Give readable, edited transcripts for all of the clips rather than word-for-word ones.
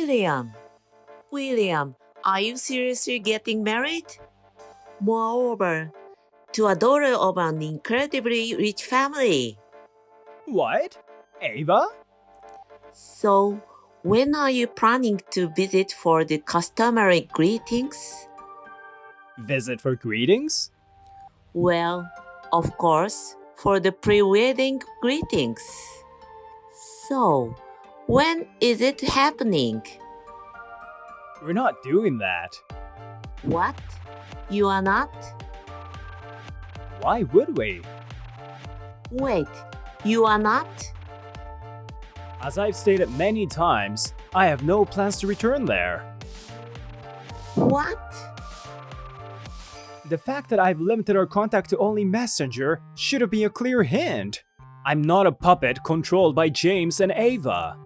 William, William, are you seriously getting married? Moreover, to a daughter of an incredibly rich family. What? Ava? So, when are you planning to visit for the customary greetings? Visit for greetings? Well, of course, for the pre-wedding greetings. So, when is it happening? We're not doing that. What? You are not? Why would we? Wait, you are not? As I've stated many times, I have no plans to return there. What? The fact that I've limited our contact to only Messenger should have been a clear hint. I'm not a puppet controlled by James and Ava.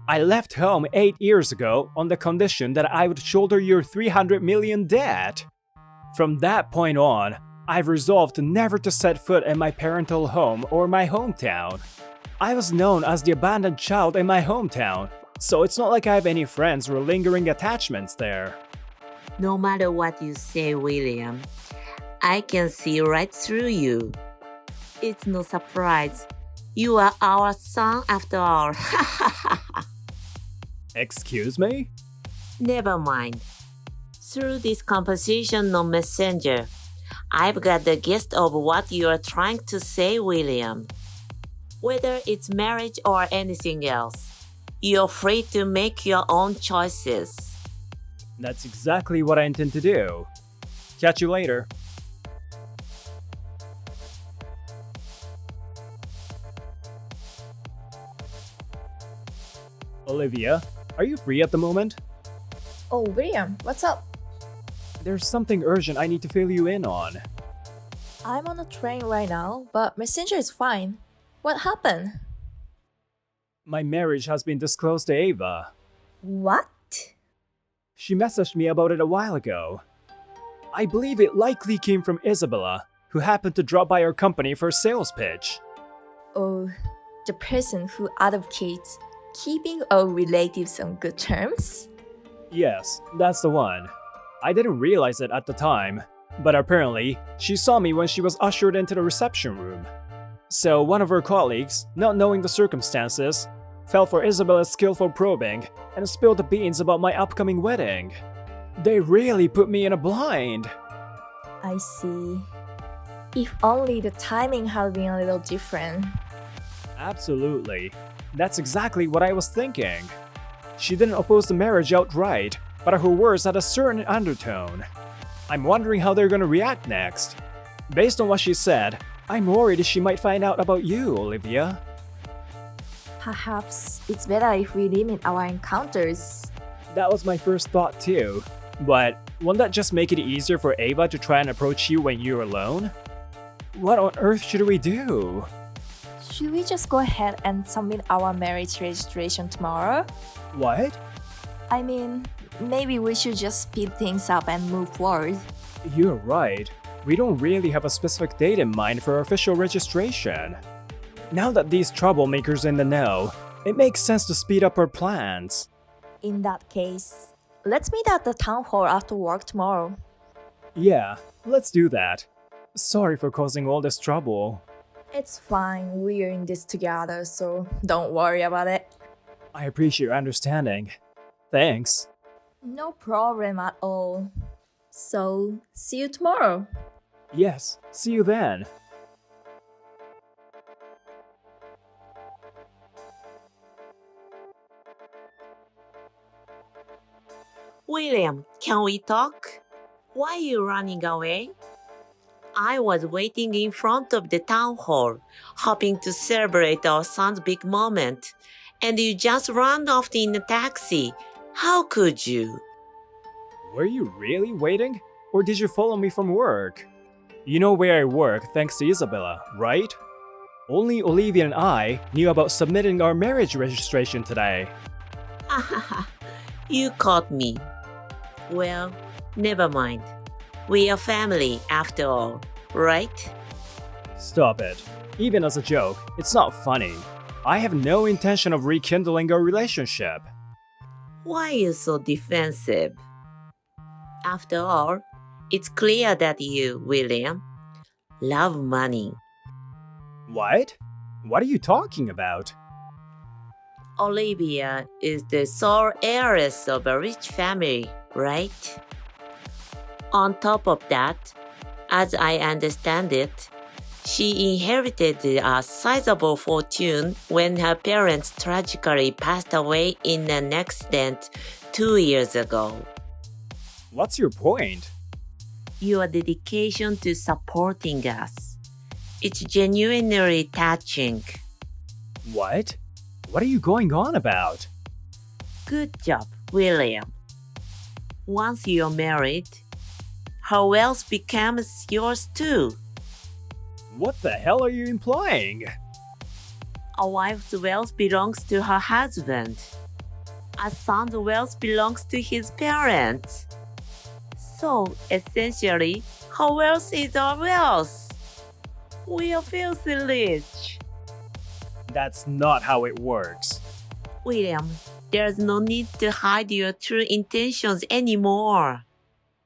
I left home 8 years ago on the condition that I would shoulder your 300 million debt. From that point on, I've resolved never to set foot in my parental home or my hometown. I was known as the abandoned child in my hometown, so it's not like I have any friends or lingering attachments there. No matter what you say, William, I can see right through you. It's no surprise. You are our son after all. Excuse me? Never mind. Through this conversation on Messenger, I've got the gist of what you are trying to say, William. Whether it's marriage or anything else, you're free to make your own choices. That's exactly what I intend to do. Catch you later. Olivia, are you free at the moment? Oh, William, what's up? There's something urgent I need to fill you in on. I'm on a train right now, but Messenger is fine. What happened? My marriage has been disclosed to Ava. What? She messaged me about it a while ago. I believe it likely came from Isabella, who happened to drop by our company for a sales pitch. Oh, the person who advocates keeping our relatives on good terms? Yes, that's the one. I didn't realize it at the time, but apparently, she saw me when she was ushered into the reception room. So one of her colleagues, not knowing the circumstances, fell for Isabella's skillful probing and spilled the beans about my upcoming wedding. They really put me in a blind. I see. If only the timing had been a little different. Absolutely. That's exactly what I was thinking. She didn't oppose the marriage outright, but her words had a certain undertone. I'm wondering how they're gonna react next. Based on what she said, I'm worried she might find out about you, Olivia. Perhaps it's better if we limit our encounters. That was my first thought too. But won't that just make it easier for Ava to try and approach you when you're alone? What on earth should we do? Should we just go ahead and submit our marriage registration tomorrow? What? I mean, maybe we should just speed things up and move forward. You're right. We don't really have a specific date in mind for official registration. Now that these troublemakers in the know, it makes sense to speed up our plans. In that case, let's meet at the town hall after work tomorrow. Yeah, let's do that. Sorry for causing all this trouble. It's fine, we're in this together, so don't worry about it. I appreciate your understanding. Thanks. No problem at all. So, see you tomorrow. Yes, see you then. William, can we talk? Why are you running away? I was waiting in front of the town hall, hoping to celebrate our son's big moment, and you just ran off in a taxi. How could you? Were you really waiting? Or did you follow me from work? You know where I work thanks to Isabella, right? Only Olivia and I knew about submitting our marriage registration today. You caught me. Well, never mind. We are family after all, right? Stop it. Even as a joke, it's not funny. I have no intention of rekindling our relationship. Why are you so defensive? After all, it's clear that you, William, love money. What? What are you talking about? Olivia is the sole heiress of a rich family, right? On top of that, as I understand it, she inherited a sizable fortune when her parents tragically passed away in an accident 2 years ago. What's your point? Your dedication to supporting us. It's genuinely touching. What? What are you going on about? Good job, William. Once you're married, her wealth becomes yours too. What the hell are you implying? A wife's wealth belongs to her husband. A son's wealth belongs to his parents. So, essentially, her wealth is our wealth. We are filthy rich. That's not how it works. William, there's no need to hide your true intentions anymore.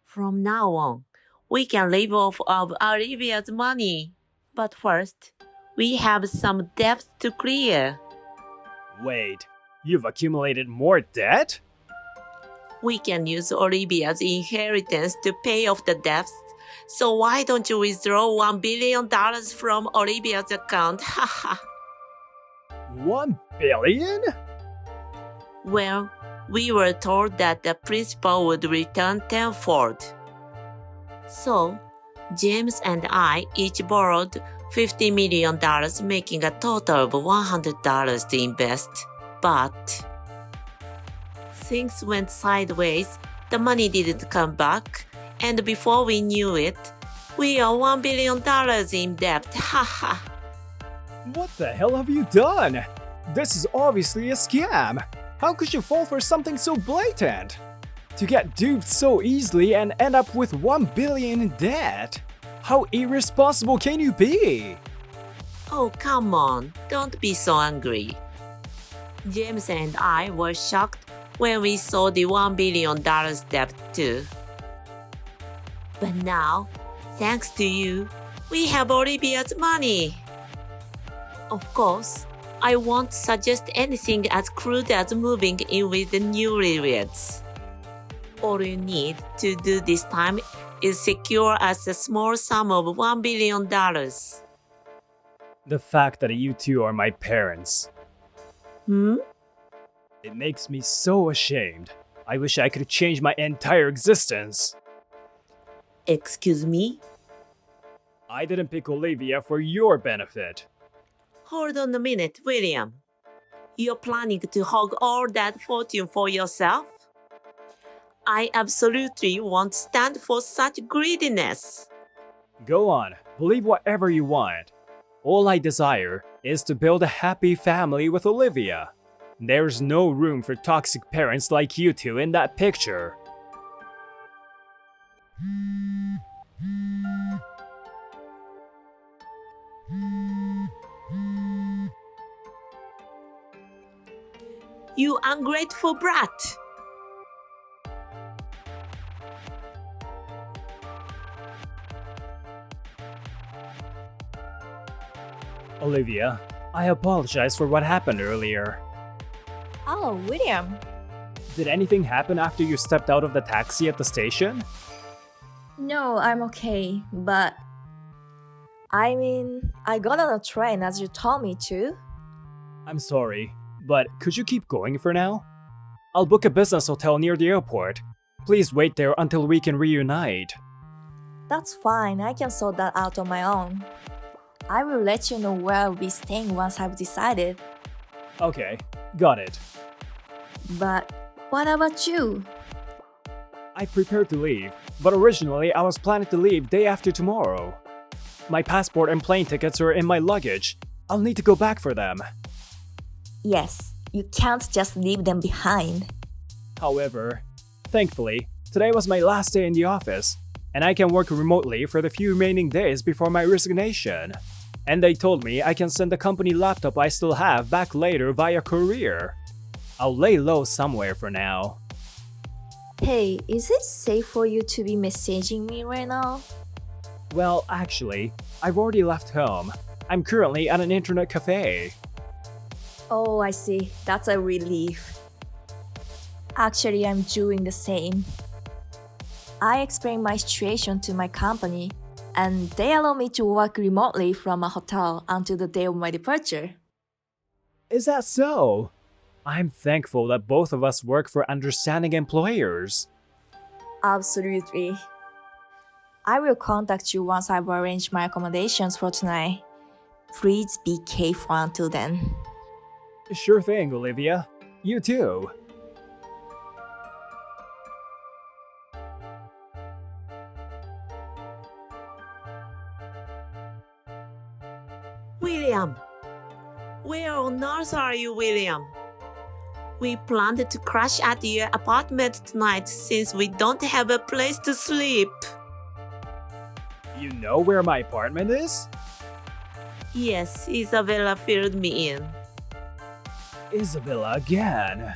From now on, we can live off of Olivia's money. But first, we have some debts to clear. Wait, you've accumulated more debt? We can use Olivia's inheritance to pay off the debts. So why don't you withdraw $1 billion from Olivia's account? Haha. 1 billion? Well, we were told that the principal would return tenfold. So, James and I each borrowed $50 million, making a total of $100 to invest. But things went sideways, the money didn't come back, and before we knew it, we are $1 billion in debt. Haha. What the hell have you done? This is obviously a scam. How could you fall for something so blatant? To get duped so easily and end up with 1 billion in debt? How irresponsible can you be? Oh, come on, don't be so angry. James and I were shocked when we saw the $1 billion debt too. But now, thanks to you, we have Olivia's money. Of course, I won't suggest anything as crude as moving in with the newlyweds. All you need to do this time is secure us a small sum of $1 billion. The fact that you two are my parents. Hmm? It makes me so ashamed. I wish I could change my entire existence. Excuse me? I didn't pick Olivia for your benefit. Hold on a minute, William. You're planning to hog all that fortune for yourself? I absolutely won't stand for such greediness. Go on, believe whatever you want. All I desire is to build a happy family with Olivia. There's no room for toxic parents like you two in that picture. You ungrateful brat! Olivia, I apologize for what happened earlier. Oh, William. Did anything happen after you stepped out of the taxi at the station? No, I'm okay, but I got on a train as you told me to. I'm sorry, but could you keep going for now? I'll book a business hotel near the airport. Please wait there until we can reunite. That's fine, I can sort that out on my own. I will let you know where I'll be staying once I've decided. Okay, got it. But what about you? I prepared to leave, but originally I was planning to leave day after tomorrow. My passport and plane tickets are in my luggage. I'll need to go back for them. Yes, you can't just leave them behind. However, thankfully, today was my last day in the office, and I can work remotely for the few remaining days before my resignation. And they told me I can send the company laptop I still have back later via courier. I'll lay low somewhere for now. Hey, is it safe for you to be messaging me right now? Well, actually, I've already left home. I'm currently at an internet cafe. Oh, I see. That's a relief. Actually, I'm doing the same. I explained my situation to my company, and they allow me to work remotely from a hotel until the day of my departure. Is that so? I'm thankful that both of us work for understanding employers. Absolutely. I will contact you once I've arranged my accommodations for tonight. Please be careful until then. Sure thing, Olivia. You too. William! Where on earth are you, William? We planned to crash at your apartment tonight since we don't have a place to sleep. You know where my apartment is? Yes, Isabella filled me in. Isabella again.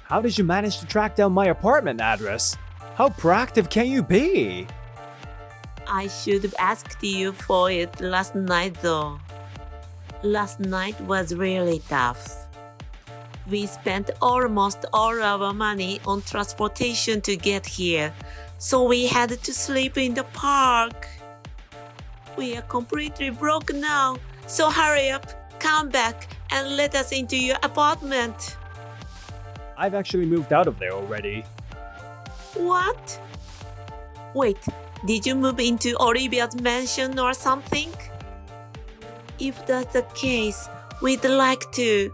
How did you manage to track down my apartment address? How proactive can you be? I should have asked you for it last night though. Last night was really tough. We spent almost all our money on transportation to get here, so we had to sleep in the park. We are completely broke now, so hurry up, come back, and let us into your apartment. I've actually moved out of there already. What? Wait, did you move into Olivia's mansion or something? If that's the case, we'd like to.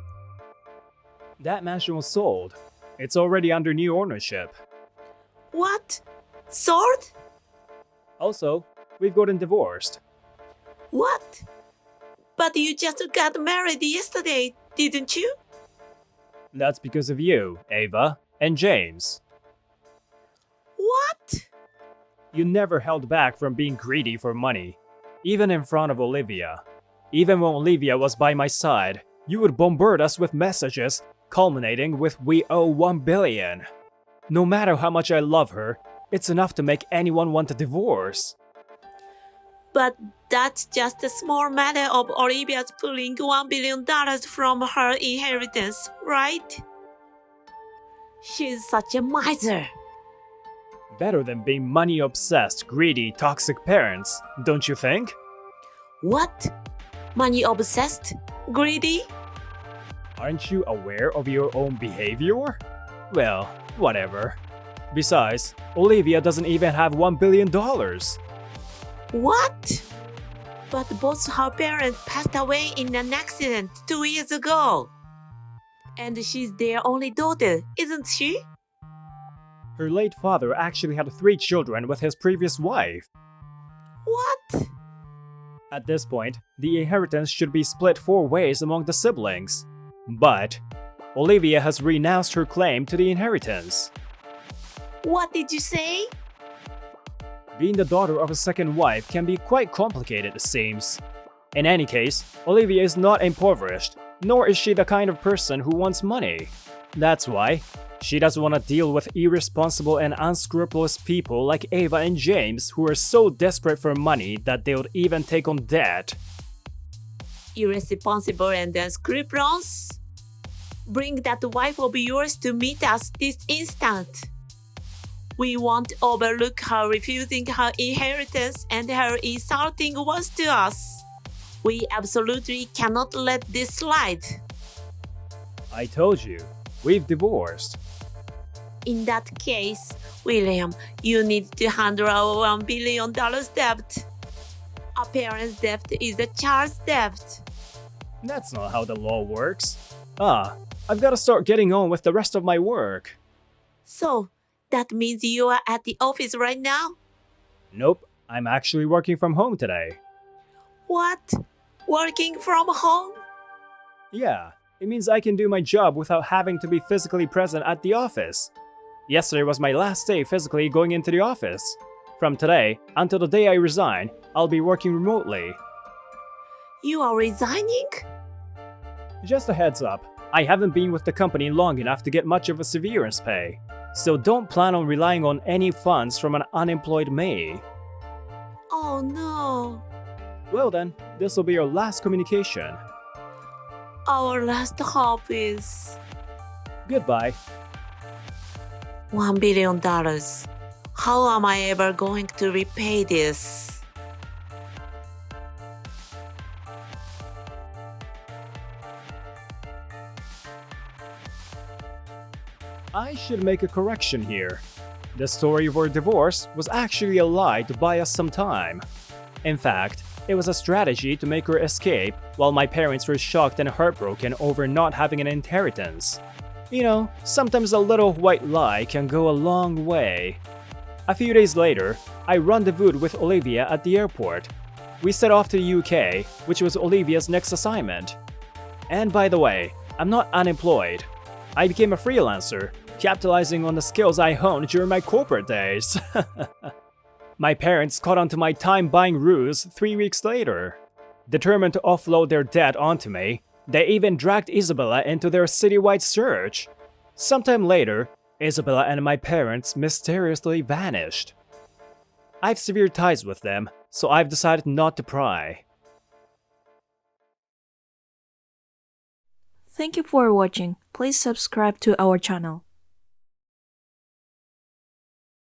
That mansion was sold. It's already under new ownership. What? Sold? Also, we've gotten divorced. What? But you just got married yesterday, didn't you? That's because of you, Ava, and James. What? You never held back from being greedy for money, even in front of Olivia. Even when Olivia was by my side, you would bombard us with messages, culminating with "we owe 1 billion." No matter how much I love her, it's enough to make anyone want a divorce. But that's just a small matter of Olivia's pulling $1 billion from her inheritance, right? She's such a miser. Better than being money-obsessed, greedy, toxic parents, don't you think? What? Money obsessed? Greedy? Aren't you aware of your own behavior? Well, whatever. Besides, Olivia doesn't even have $1 billion. What? But both her parents passed away in an accident 2 years ago. And she's their only daughter, isn't she? Her late father actually had 3 children with his previous wife. What? At this point, the inheritance should be split 4 ways among the siblings. But Olivia has renounced her claim to the inheritance. What did you say? Being the daughter of a second wife can be quite complicated, it seems. In any case, Olivia is not impoverished, nor is she the kind of person who wants money. That's why she doesn't want to deal with irresponsible and unscrupulous people like Ava and James who are so desperate for money that they would even take on debt. Irresponsible and unscrupulous? Bring that wife of yours to meet us this instant. We won't overlook her refusing her inheritance and her insulting words to us. We absolutely cannot let this slide. I told you, we've divorced. In that case, William, you need to handle our $1 billion debt. A parent's debt is a child's debt. That's not how the law works. I've got to start getting on with the rest of my work. So, that means you are at the office right now? Nope, I'm actually working from home today. What? Working from home? Yeah, it means I can do my job without having to be physically present at the office. Yesterday was my last day physically going into the office. From today until the day I resign, I'll be working remotely. You are resigning? Just a heads up, I haven't been with the company long enough to get much of a severance pay, so don't plan on relying on any funds from an unemployed me. Oh no. Well then, this will be your last communication. Our last hope is Goodbye. $1 billion. How am I ever going to repay this? I should make a correction here. The story of our divorce was actually a lie to buy us some time. In fact, it was a strategy to make her escape while my parents were shocked and heartbroken over not having an inheritance. You know, sometimes a little white lie can go a long way. A few days later, I rendezvoused with Olivia at the airport. We set off to the UK, which was Olivia's next assignment. And by the way, I'm not unemployed. I became a freelancer, capitalizing on the skills I honed during my corporate days. My parents caught on to my time-buying ruse 3 weeks later. Determined to offload their debt onto me, they even dragged Isabella into their citywide search. Sometime later, Isabella and my parents mysteriously vanished. I've severe ties with them, so I've decided not to pry. Thank you for watching. Please subscribe to our channel.